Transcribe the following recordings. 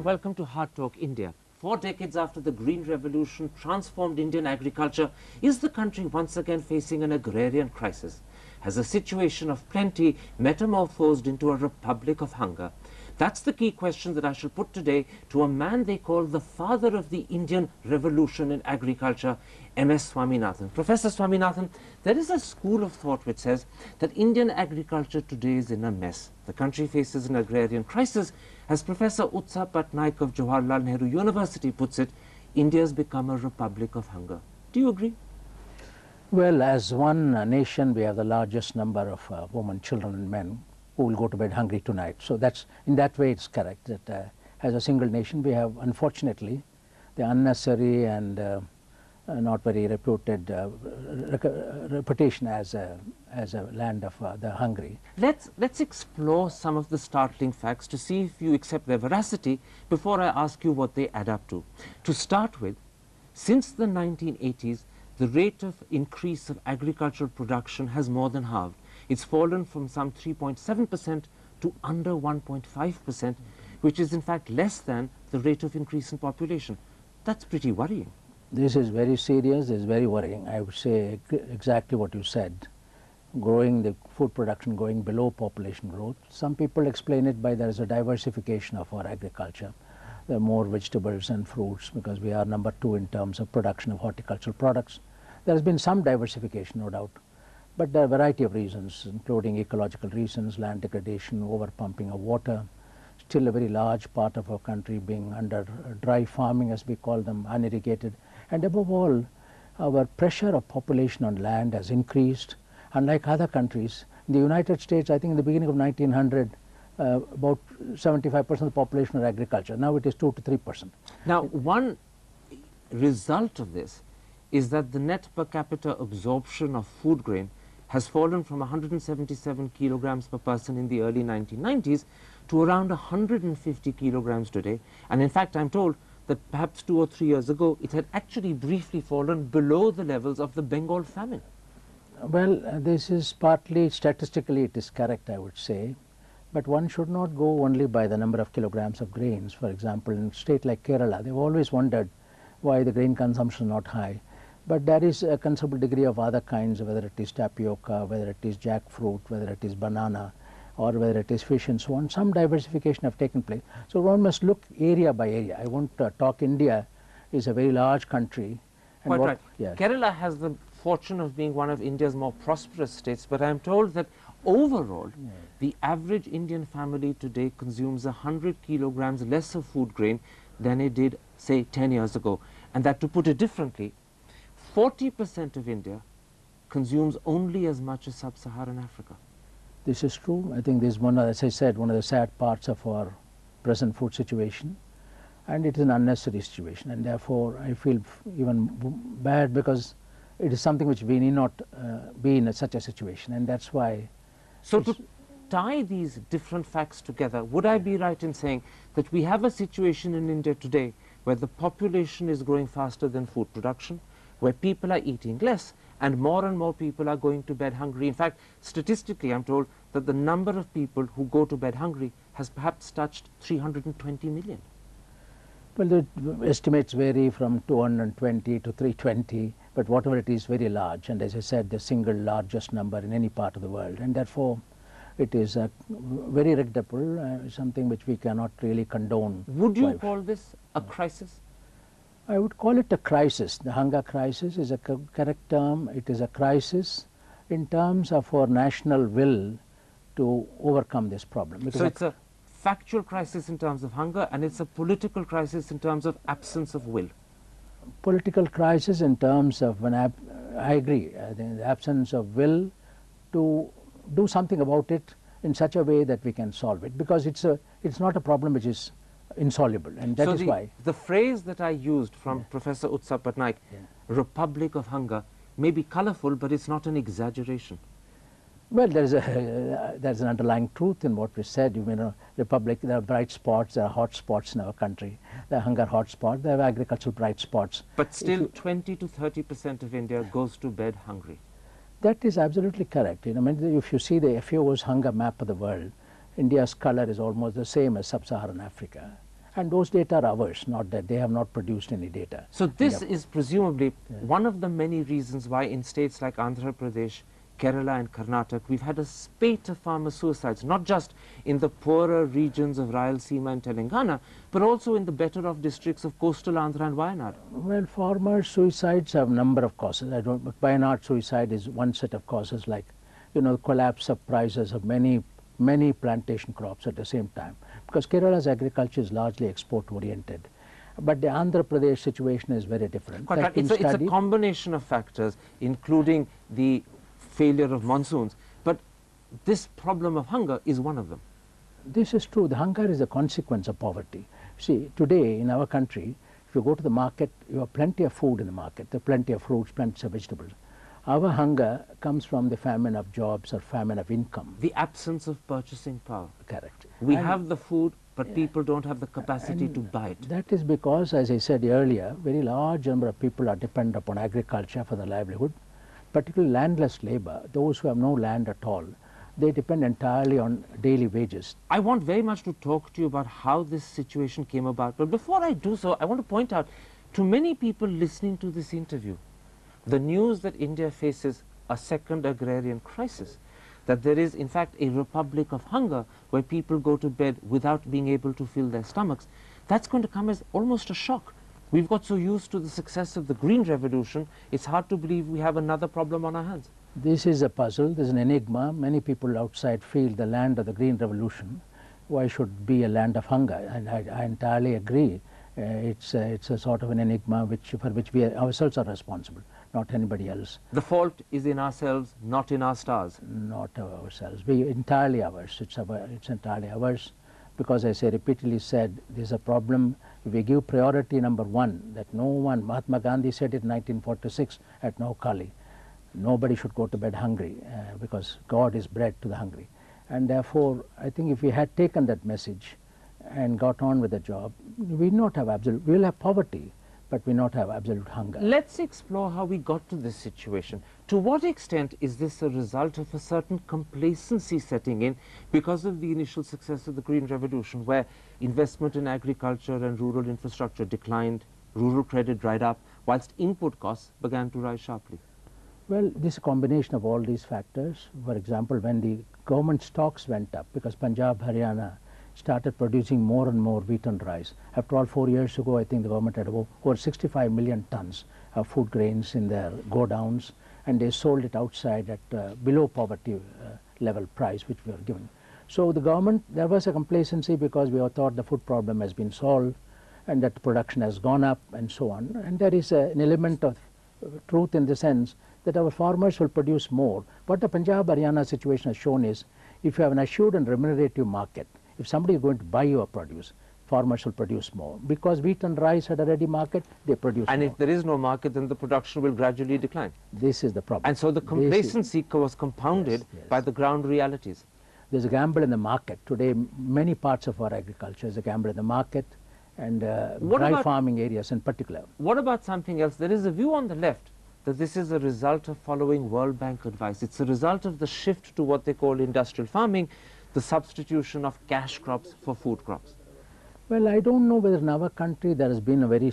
and welcome to Hardtalk India. 4 decades after the Green Revolution transformed Indian agriculture, is the country once again facing an agrarian crisis? Has a situation of plenty metamorphosed into a republic of hunger? That's the key question that I shall put today to a man they call the father of the Indian revolution in agriculture, M.S. Swaminathan. Professor Swaminathan, there is a school of thought which says that Indian agriculture today is in a mess. The country faces an agrarian crisis. As Professor Utsa Patnaik of Jawaharlal Nehru University puts it, India has become a republic of hunger. Do you agree? Well, as one nation, we have the largest number of women, children and men who will go to bed hungry tonight. So that's, in that way, it's correct that as a single nation, we have, unfortunately, the unnecessary and not very reputed reputation as a land of the hungry. Let's explore some of the startling facts to see if you accept their veracity before I ask you what they add up to. To start with, since the 1980s, the rate of increase of agricultural production has more than halved. It's fallen from some 3.7% to under 1.5%, which is in fact less than the rate of increase in population. That's pretty worrying. This is very serious, it's very worrying. I would say exactly what you said. Growing the food production going below population growth. Some people explain it by there is a diversification of our agriculture. There are more vegetables and fruits because we are number 2 in terms of production of horticultural products. There has been some diversification, no doubt. But there are a variety of reasons, including ecological reasons, land degradation, over-pumping of water, still a very large part of our country being under dry farming, as we call them, unirrigated. And above all, our pressure of population on land has increased. Unlike other countries, in the United States, I think in the beginning of 1900, about 75% of the population was agriculture. Now it is 2 to 3%. Now, one result of this is that the net per capita absorption of food grain has fallen from 177 kilograms per person in the early 1990s to around 150 kilograms today. And in fact, I'm told that perhaps 2 or 3 years ago, it had actually briefly fallen below the levels of the Bengal famine. Well, this is partly, statistically it is correct, I would say. But one should not go only by the number of kilograms of grains. For example, in a state like Kerala, they've always wondered why the grain consumption is not high. But there is a considerable degree of other kinds, whether it is tapioca, whether it is jackfruit, whether it is banana, or whether it is fish and so on. Some diversification have taken place. So one must look area by area. I won't talk India is a very large country. And quite right. Yeah. Kerala has the fortune of being one of India's more prosperous states, but I'm told that overall, the average Indian family today consumes 100 kilograms less of food grain than it did, say, 10 years ago. And that, to put it differently, 40% of India consumes only as much as sub-Saharan Africa. This is true. I think this is one, as I said, one of the sad parts of our present food situation. And it is an unnecessary situation. And therefore, I feel even bad because it is something which we need not be in such a situation. And that's why. So to tie these different facts together, would I be right in saying that we have a situation in India today where the population is growing faster than food production, where people are eating less, and more people are going to bed hungry? In fact, statistically, I'm told that the number of people who go to bed hungry has perhaps touched 320 million. Well, the estimates vary from 220 to 320, but whatever it is, very large. And as I said, the single largest number in any part of the world. And therefore, it is very regrettable, something which we cannot really condone. Would you call this a crisis? I would call it a crisis. The hunger crisis is a correct term. It is a crisis in terms of our national will to overcome this problem. So it's a factual crisis in terms of hunger, and it's a political crisis in terms of absence of will. Political crisis in terms of, I agree, I think the absence of will to do something about it in such a way that we can solve it, because it's not a problem which is insoluble, and that is why. The phrase that I used from Professor Utsa Patnaik, Republic of Hunger, may be colorful, but it's not an exaggeration. Well, there's an underlying truth in what we said. You know, republic, there are bright spots, there are hot spots in our country. There are hunger hot spots, there are agricultural bright spots. But still 20 to 30% of India goes to bed hungry. That is absolutely correct. You know, if you see the FAO's hunger map of the world, India's color is almost the same as sub-Saharan Africa. And those data are ours, not that they have not produced any data. So this is presumably one of the many reasons why in states like Andhra Pradesh, Kerala and Karnataka, we've had a spate of farmer suicides, not just in the poorer regions of Rayalaseema and Telangana, but also in the better off districts of coastal Andhra and Wayanad. Well, farmer suicides have a number of causes. But Wayanad suicide is one set of causes, like, you know, the collapse of prices of many plantation crops at the same time, because Kerala's agriculture is largely export oriented. But the Andhra Pradesh situation is very different. Quite right. It's a combination of factors, including the failure of monsoons, but this problem of hunger is one of them. This is true. The hunger is a consequence of poverty. See, today in our country, if you go to the market, you have plenty of food in the market. There are plenty of fruits, plenty of vegetables. Our hunger comes from the famine of jobs or famine of income. The absence of purchasing power. Correct. We have the food, but people don't have the capacity to buy it. That is because, as I said earlier, very large number of people are dependent upon agriculture for their livelihood, particularly landless labor, those who have no land at all. They depend entirely on daily wages. I want very much to talk to you about how this situation came about, but before I do so, I want to point out to many people listening to this interview, the news that India faces a second agrarian crisis, that there is in fact a republic of hunger where people go to bed without being able to fill their stomachs, that's going to come as almost a shock. We've got so used to the success of the Green Revolution, it's hard to believe we have another problem on our hands. This is a puzzle, this is an enigma. Many people outside feel the land of the Green Revolution, why should be a land of hunger? And I entirely agree. It's a sort of an enigma for which we ourselves are responsible, not anybody else. The fault is in ourselves, not in our stars. Not ourselves. We entirely ours. It's entirely ours. Because as I repeatedly said, there's a problem. If we give priority number one, that no one, Mahatma Gandhi said it in 1946 at Naukali, nobody should go to bed hungry because God is bread to the hungry. And therefore, I think if we had taken that message and got on with the job, we will not have absolute, we will have poverty, but we will not have absolute hunger. Let's explore how we got to this situation. To what extent is this a result of a certain complacency setting in because of the initial success of the Green Revolution, where investment in agriculture and rural infrastructure declined, rural credit dried up, whilst input costs began to rise sharply? Well, this is a combination of all these factors. For example, when the government stocks went up, because Punjab, Haryana started producing more and more wheat and rice. After all, 4 years ago, I think the government had over 65 million tons of food grains in their godowns, and they sold it outside at below poverty level price, which we were given. So the government, there was a complacency because we thought the food problem has been solved and that production has gone up and so on. And there is an element of truth in the sense that our farmers will produce more. What the Punjab Haryana situation has shown is, if you have an assured and remunerative market, if somebody is going to buy your produce, farmers will produce more. Because wheat and rice had a ready market, they produce more. And if there is no market, then the production will gradually decline. This is the problem. And so the complacency was compounded by the ground realities. There's a gamble in the market. Today, many parts of our agriculture is a gamble in the market, and dry farming areas in particular. What about something else? There is a view on the left that this is a result of following World Bank advice. It's a result of the shift to what they call industrial farming, the substitution of cash crops for food crops. Well, I don't know whether in our country there has been a very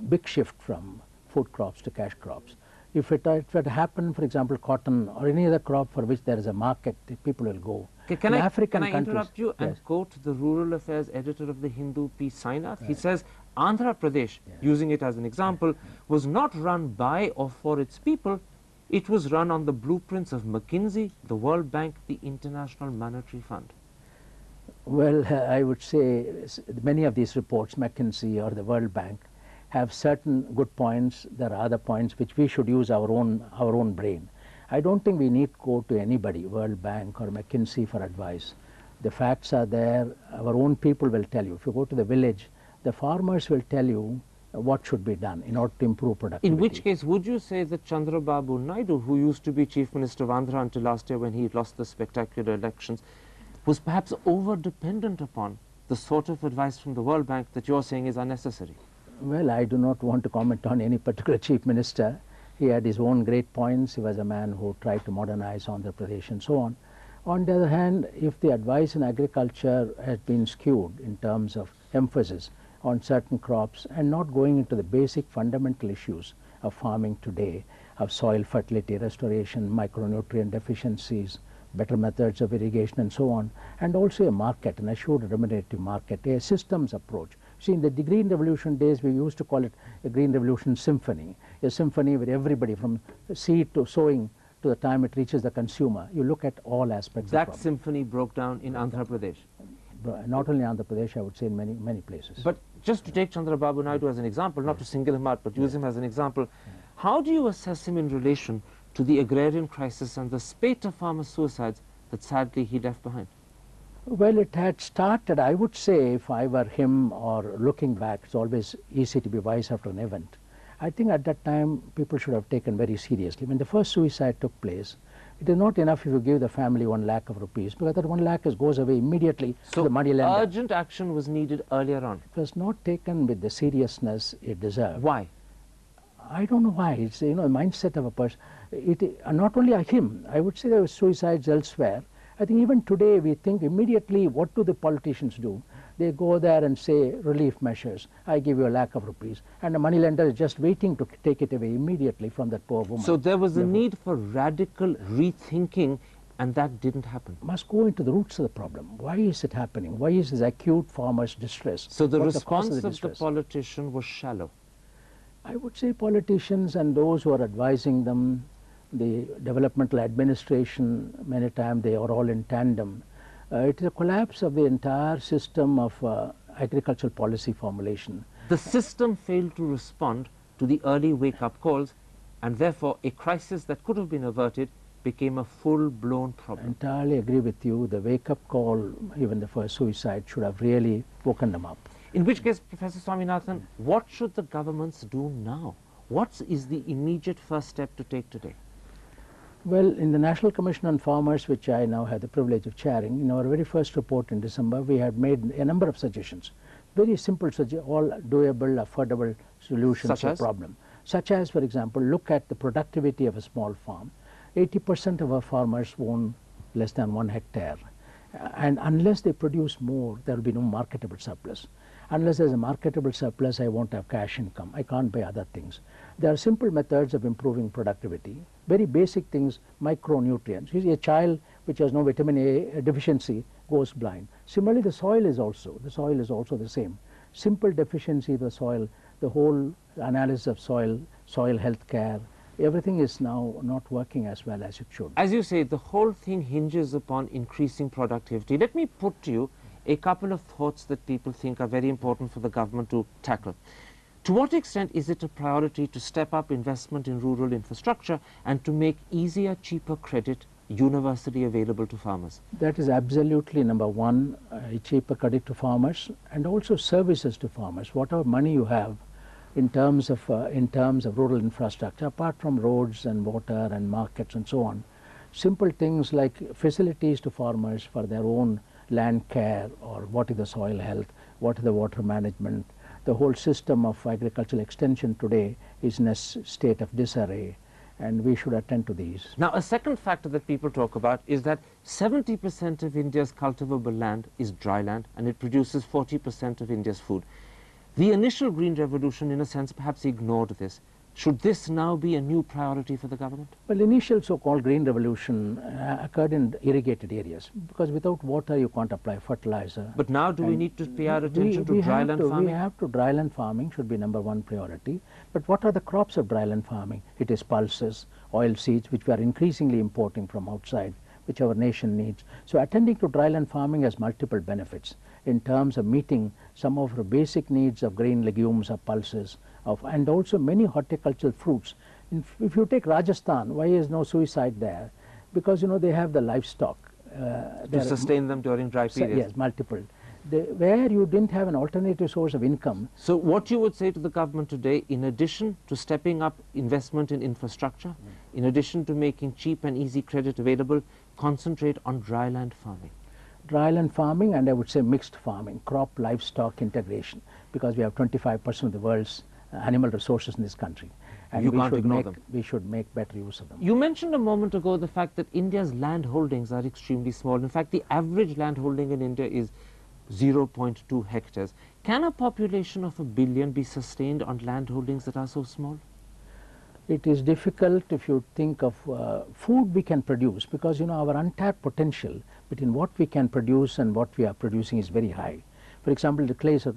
big shift from food crops to cash crops. If it had happened, for example, cotton or any other crop for which there is a market, the people will go. Okay, can I interrupt you and quote the Rural Affairs editor of the Hindu, P. Sainath? He says, Andhra Pradesh, using it as an example, was not run by or for its people. It was run on the blueprints of McKinsey, the World Bank, the International Monetary Fund. Well, I would say many of these reports, McKinsey or the World Bank, have certain good points. There are other points which we should use our own brain. I don't think we need to go to anybody, World Bank or McKinsey, for advice. The facts are there. Our own people will tell you. If you go to the village, the farmers will tell you what should be done in order to improve productivity. In which case, would you say that Chandrababu Naidu, who used to be Chief Minister of Andhra until last year when he lost the spectacular elections, was perhaps over-dependent upon the sort of advice from the World Bank that you're saying is unnecessary? Well, I do not want to comment on any particular Chief Minister. He had his own great points. He was a man who tried to modernize Andhra Pradesh and so on. On the other hand, if the advice in agriculture has been skewed in terms of emphasis on certain crops and not going into the basic fundamental issues of farming today, of soil fertility restoration, micronutrient deficiencies, better methods of irrigation and so on, and also a market, an assured remunerative market, a systems approach. See, in the Green Revolution days, we used to call it a Green Revolution symphony, a symphony where everybody from seed to sowing to the time it reaches the consumer, you look at all aspects That of the symphony broke down in Andhra Pradesh. not only Andhra Pradesh, I would say in many places. But just to take Chandrababu Naidu as an example, not to single him out, but use him as an example, how do you assess him in relation to the agrarian crisis and the spate of farmer suicides that sadly he left behind? Well, it had started, I would say, if I were him or looking back, it's always easy to be wise after an event. I think at that time people should have taken very seriously. When the first suicide took place, it is not enough if you give the family 1 lakh of rupees, because that 1 lakh goes away immediately to the money lender. Urgent action was needed earlier on. It was not taken with the seriousness it deserved. Why? I don't know why. It's, you know, a mindset of a person. Not only him, I would say there were suicides elsewhere. I think even today we think immediately, what do the politicians do? They go there and say relief measures. I give you 1 lakh of rupees, and the money lender is just waiting to take it away immediately from that poor woman. So there was a need for radical rethinking, and that didn't happen. Must go into the roots of the problem. Why is it happening? Why is this acute farmers' distress? So the What's response cause of the politician was shallow. I would say politicians and those who are advising them, the developmental administration, many times they are all in tandem. It is a collapse of the entire system of agricultural policy formulation. The system failed to respond to the early wake-up calls, and therefore a crisis that could have been averted became a full-blown problem. I entirely agree with you. The wake-up call, even the first suicide, should have really woken them up. In which case, Professor Swaminathan, what should the governments do now? What is the immediate first step to take today? Well, in the National Commission on Farmers, which I now have the privilege of chairing, in our very first report in December, we had made a number of suggestions, very simple, all doable, affordable solutions to the problem. Such as, for example, look at the productivity of a small farm. 80% of our farmers own less than 1 hectare. And unless they produce more, there will be no marketable surplus. Unless there's a marketable surplus, I won't have cash income. I can't buy other things. There are simple methods of improving productivity. Very basic things, micronutrients. You see, a child which has no vitamin A deficiency goes blind. Similarly, the soil is also the same. Simple deficiency of the soil, the whole analysis of soil health care, everything is now not working as well as it should. As you say, the whole thing hinges upon increasing productivity. Let me put to you a couple of thoughts that people think are very important for the government to tackle. To what extent is it a priority to step up investment in rural infrastructure and to make easier, cheaper credit universally available to farmers? That is absolutely number one, cheaper credit to farmers, and also services to farmers. Whatever money you have in terms of rural infrastructure, apart from roads and water and markets and so on, simple things like facilities to farmers for their own land care, or what is the soil health, what is the water management. The whole system of agricultural extension today is in a state of disarray, and we should attend to these. Now, a second factor that people talk about is that 70% of India's cultivable land is dry land, and it produces 40% of India's food. The initial Green Revolution, in a sense, perhaps ignored this. Should this now be a new priority for the government? Well, initial so-called Green Revolution occurred in irrigated areas, because without water you can't apply fertilizer. But now do we need to pay our attention to dryland farming? We have to. Dryland farming should be number one priority. But what are the crops of dryland farming? It is pulses, oil seeds, which we are increasingly importing from outside, which our nation needs. So attending to dryland farming has multiple benefits in terms of meeting some of the basic needs of grain, legumes, of pulses, and also many horticultural fruits. If you take Rajasthan, why is no suicide there? Because, you know, they have the livestock. To sustain them during dry periods? Yes, multiple. Where you didn't have an alternative source of income. So what you would say to the government today, in addition to stepping up investment in infrastructure, in addition to making cheap and easy credit available, concentrate on dryland farming? Dryland farming, and I would say mixed farming, crop livestock integration, because we have 25% of the world's animal resources in this country, and we should make better use of them. You mentioned a moment ago the fact that India's land holdings are extremely small. In fact, the average land holding in India is 0.2 hectares. Can a population of 1 billion be sustained on land holdings that are so small? It is difficult if you think of food we can produce, because our untapped potential between what we can produce and what we are producing is very high. For example, the clays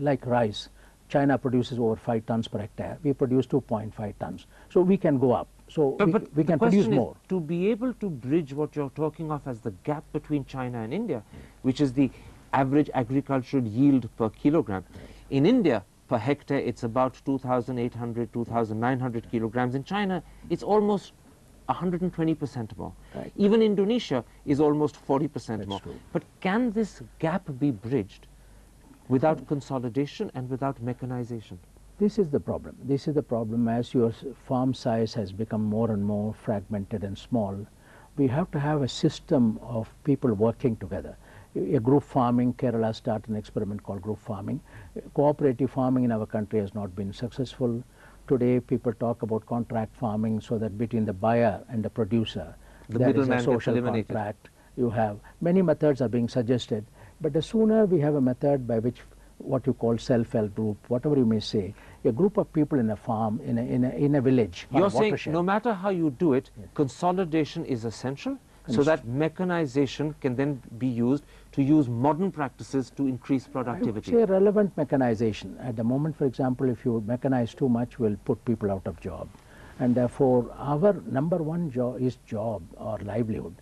like rice, China produces over 5 tons per hectare. We produce 2.5 tons. So we can go up. So we can produce more. To be able to bridge what you're talking of as the gap between China and India, which is the average agricultural yield per kilogram. In India, per hectare, it's about 2,800, 2,900 kilograms. In China, it's almost 120% more. Right. Even Indonesia is almost 40% more. True. But can this gap be bridged without consolidation and without mechanization? This is the problem. This is the problem. As your farm size has become more and more fragmented and small, we have to have a system of people working together. A group farming, Kerala started an experiment called group farming. Cooperative farming in our country has not been successful. Today people talk about contract farming, so that between the buyer and the producer, there is a social contract. You have many methods are being suggested, but the sooner we have a method by which what you call self-help group, whatever you may say, a group of people in a farm, in a village. You're saying no matter how you do it, yes, consolidation is essential, so that mechanization can then be used to use modern practices to increase productivity. I would say relevant mechanization. At the moment, for example, if you mechanize too much, will put people out of job. And therefore, our number one job is job or livelihood.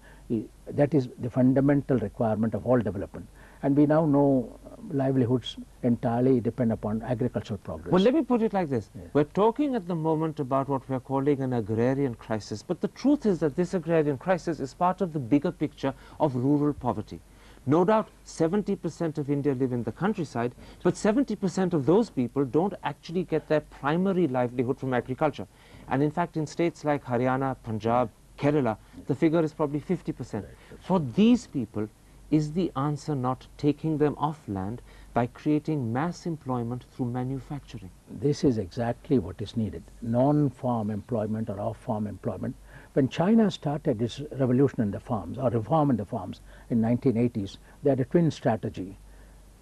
That is the fundamental requirement of all development. And we now know livelihoods entirely depend upon agricultural progress. Well, let me put it like this. Yes. We're talking at the moment about what we're calling an agrarian crisis, but the truth is that this agrarian crisis is part of the bigger picture of rural poverty. No doubt 70% of India live in the countryside, but 70% of those people don't actually get their primary livelihood from agriculture. And in fact, in states like Haryana, Punjab, Kerala, the figure is probably 50%. For these people, is the answer not taking them off land by creating mass employment through manufacturing? This is exactly what is needed. Non-farm employment or off-farm employment. When China started its revolution in the farms, or reform in the farms in 1980s, they had a twin strategy.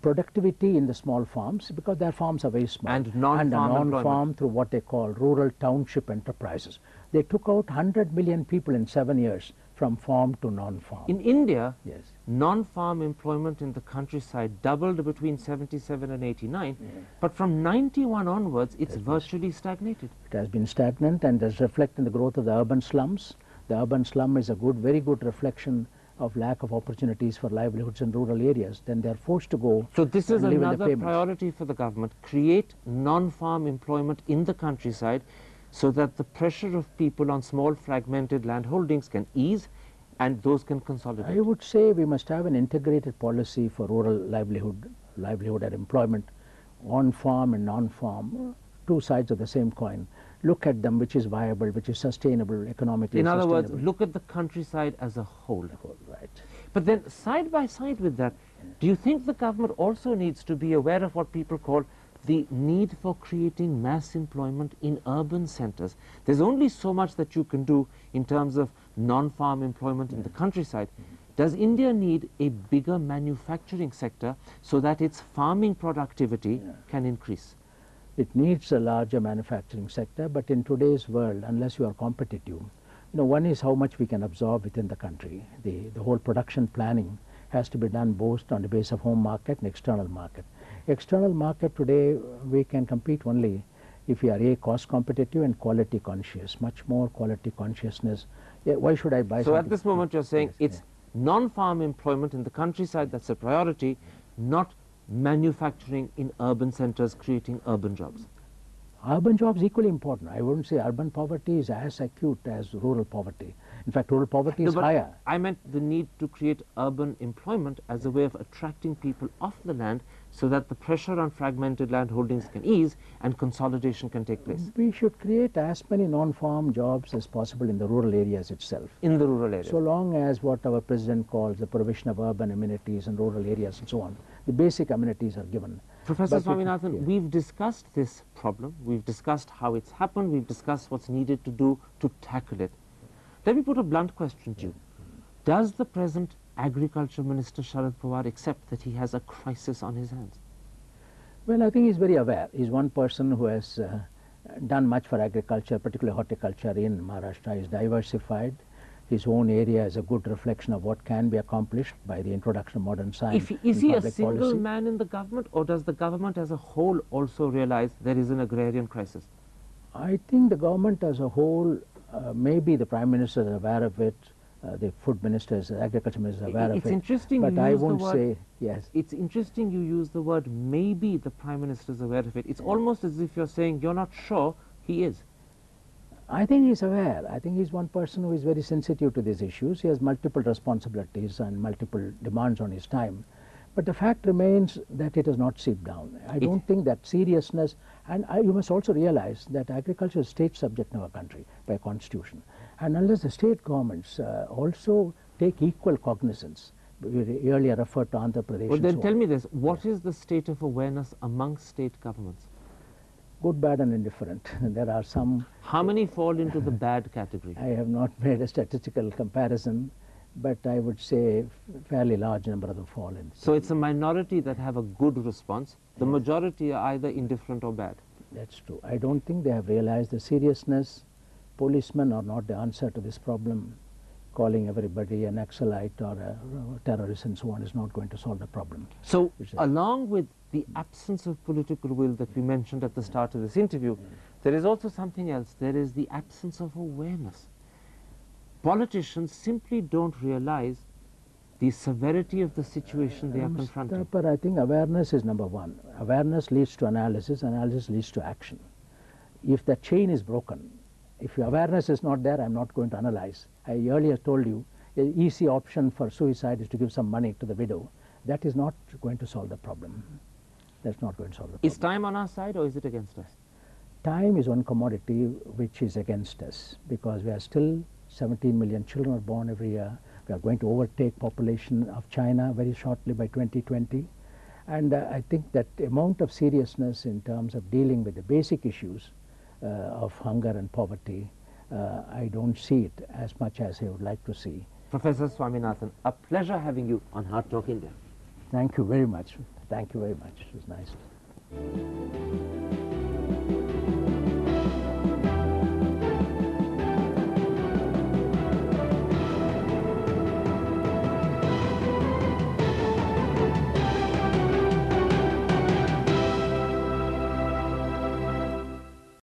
Productivity in the small farms, because their farms are very small, and non-farm through what they call rural township enterprises. They took out 100 million people in 7 years from farm to non-farm. In India, yes, non-farm employment in the countryside doubled between 77 and 89, but from 91 onwards, it's virtually stagnated. It has been stagnant, and does reflect in the growth of the urban slums. The urban slum is a very good reflection of lack of opportunities for livelihoods in rural areas. Then they are forced to go. So this is live in the another pavements. priority for the government: create non-farm employment in the countryside, so that the pressure of people on small fragmented land holdings can ease and those can consolidate. I would say we must have an integrated policy for rural livelihood and employment, on farm and non-farm, two sides of the same coin. Look at them, which is viable, which is sustainable, economically In other sustainable. words, look at the countryside as a whole. Right. But then side by side with that, do you think the government also needs to be aware of what people call the need for creating mass employment in urban centers? There's only so much that you can do in terms of non-farm employment in the countryside. Does India need a bigger manufacturing sector so that its farming productivity can increase? It needs a larger manufacturing sector, but in today's world, unless you are competitive, one is how much we can absorb within the country. The whole production planning has to be done both on the base of home market and external market. External market today, we can compete only if we are cost competitive and quality conscious, much more quality consciousness. Why should I buy So something? at this moment you're saying it's non-farm employment in the countryside that's a priority, not manufacturing in urban centers creating urban jobs. Urban jobs equally important. I wouldn't say urban poverty is as acute as rural poverty. In fact, rural poverty is higher. I meant the need to create urban employment as a way of attracting people off the land so that the pressure on fragmented land holdings can ease and consolidation can take place. We should create as many non-farm jobs as possible in the rural areas itself. In the rural areas. So long as what our president calls the provision of urban amenities in rural areas and so on, the basic amenities are given. Professor Swaminathan, we've discussed this problem, we've discussed how it's happened, we've discussed what's needed to do to tackle it. Let me put a blunt question to you. Does the present Agriculture Minister Sharad Pawar accept that he has a crisis on his hands? Well, I think he's very aware. He's one person who has done much for agriculture, particularly horticulture in Maharashtra. He's diversified. His own area is a good reflection of what can be accomplished by the introduction of modern science. Is he a public single policy. man in the government, or does the government as a whole also realize there is an agrarian crisis? I think the government as a whole, maybe the Prime Minister is aware of it, the Food Minister, the Agriculture Minister is aware of it. It's interesting but you I use won't the word, say yes. It's interesting you use the word maybe the Prime Minister is aware of it. It's almost as if you're saying you're not sure he is. I think he's aware. I think he's one person who is very sensitive to these issues. He has multiple responsibilities and multiple demands on his time. But the fact remains that it has not seeped down. I don't think that seriousness, and you must also realize that agriculture is state subject in our country by constitution. And unless the state governments also take equal cognizance, we earlier referred to Andhra Pradesh. Well, then and so tell on. me this, what is the state of awareness among state governments? Good, bad and indifferent. There are some. How many fall into the bad category? I have not made a statistical comparison, but I would say fairly large number of them fall in. So it's a minority that have a good response. The majority are either indifferent or bad. That's true. I don't think they have realized the seriousness. Policemen are not the answer to this problem. Calling everybody an Naxalite or a terrorist and so on is not going to solve the problem. So along with the absence of political will that we mentioned at the start of this interview, there is also something else. There is the absence of awareness. Politicians simply don't realize the severity of the situation they are confronting. But I think awareness is number one. Awareness leads to analysis, analysis leads to action. If the chain is broken, if your awareness is not there, I'm not going to analyze. I earlier told you, an easy option for suicide is to give some money to the widow. That is not going to solve the problem. That's not going to solve the problem. Is time on our side or is it against us? Time is one commodity which is against us, because we are still 17 million children are born every year. We are going to overtake population of China very shortly by 2020. And I think that the amount of seriousness in terms of dealing with the basic issues of hunger and poverty, I don't see it as much as I would like to see. Professor Swaminathan, a pleasure having you on Hardtalk India. Thank you very much. Thank you very much. It was nice.